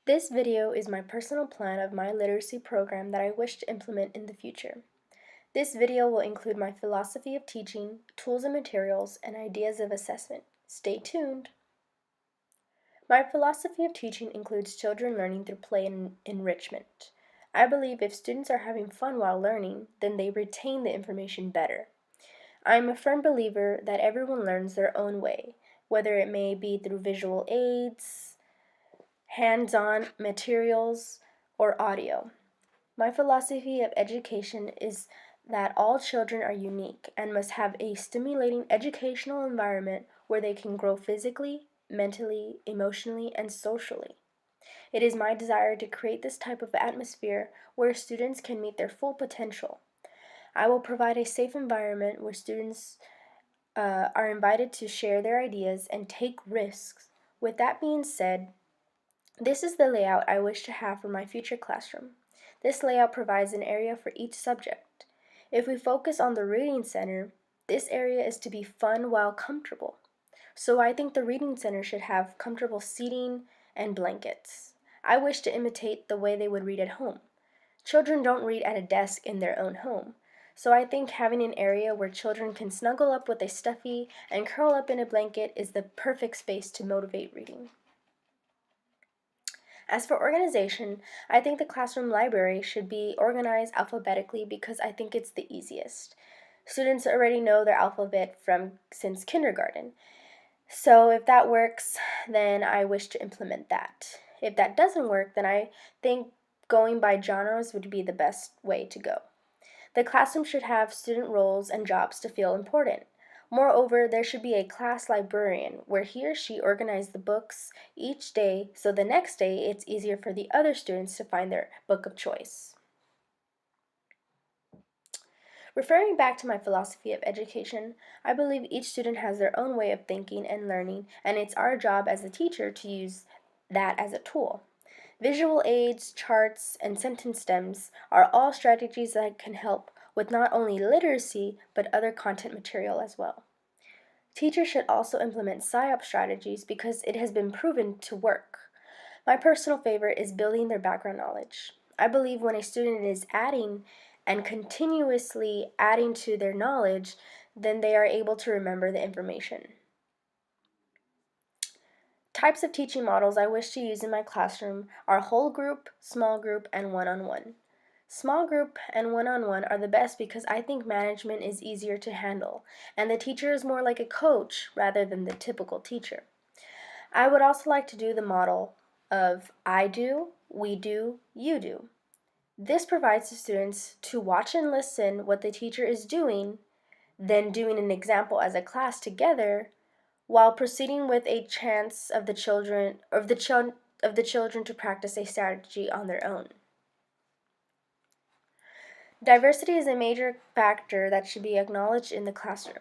This video is my personal plan of my literacy program that I wish to implement in the future. This video will include my philosophy of teaching, tools and materials, and ideas of assessment. Stay tuned! My philosophy of teaching includes children learning through play and enrichment. I believe if students are having fun while learning, then they retain the information better. I am a firm believer that everyone learns their own way, whether it may be through visual aids, hands-on materials, or audio. My philosophy of education is that all children are unique and must have a stimulating educational environment where they can grow physically, mentally, emotionally, and socially. It is my desire to create this type of atmosphere where students can meet their full potential. I will provide a safe environment where students are invited to share their ideas and take risks. With that being said, this is the layout I wish to have for my future classroom. This layout provides an area for each subject. If we focus on the reading center, this area is to be fun while comfortable. So I think the reading center should have comfortable seating and blankets. I wish to imitate the way they would read at home. Children don't read at a desk in their own home. So I think having an area where children can snuggle up with a stuffy and curl up in a blanket is the perfect space to motivate reading. As for organization, I think the classroom library should be organized alphabetically because I think it's the easiest. Students already know their alphabet since kindergarten. So if that works, then I wish to implement that. If that doesn't work, then I think going by genres would be the best way to go. The classroom should have student roles and jobs to feel important. Moreover, there should be a class librarian where he or she organizes the books each day so the next day it's easier for the other students to find their book of choice. Referring back to my philosophy of education, I believe each student has their own way of thinking and learning, and it's our job as a teacher to use that as a tool. Visual aids, charts, and sentence stems are all strategies that can help with not only literacy, but other content material as well. Teachers should also implement PSYOP strategies because it has been proven to work. My personal favorite is building their background knowledge. I believe when a student is adding and continuously adding to their knowledge, then they are able to remember the information. Types of teaching models I wish to use in my classroom are whole group, small group, and one-on-one. Small group and one-on-one are the best because I think management is easier to handle, and the teacher is more like a coach rather than the typical teacher. I would also like to do the model of I do, we do, you do. This provides the students to watch and listen what the teacher is doing, then doing an example as a class together, while proceeding with a chance of the children to practice a strategy on their own. Diversity is a major factor that should be acknowledged in the classroom.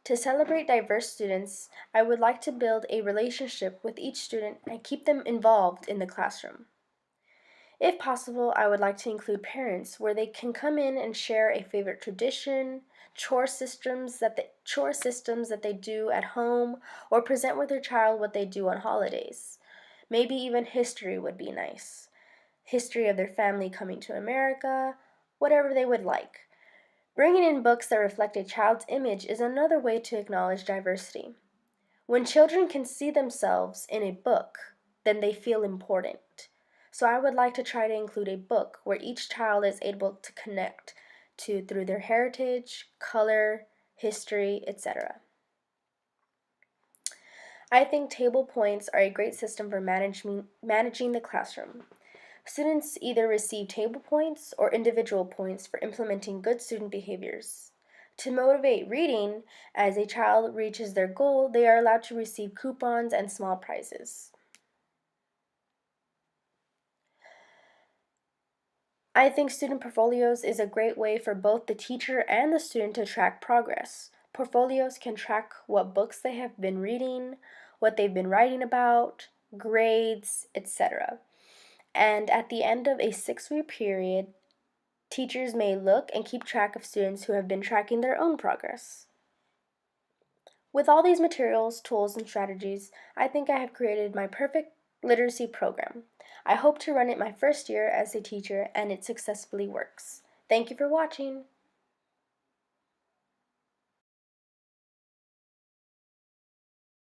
To celebrate diverse students, I would like to build a relationship with each student and keep them involved in the classroom. If possible, I would like to include parents where they can come in and share a favorite tradition, chore systems that they do at home, or present with their child what they do on holidays. Maybe even history would be nice. History of their family coming to America, whatever they would like. Bringing in books that reflect a child's image is another way to acknowledge diversity. When children can see themselves in a book, then they feel important. So I would like to try to include a book where each child is able to connect to through their heritage, color, history, etc. I think table points are a great system for managing the classroom. Students either receive table points or individual points for implementing good student behaviors. To motivate reading, as a child reaches their goal, they are allowed to receive coupons and small prizes. I think student portfolios is a great way for both the teacher and the student to track progress. Portfolios can track what books they have been reading, what they've been writing about, grades, etc. And at the end of a 6-week period, teachers may look and keep track of students who have been tracking their own progress. With all these materials, tools, and strategies, I think I have created my perfect literacy program. I hope to run it my first year as a teacher and it successfully works. Thank you for watching!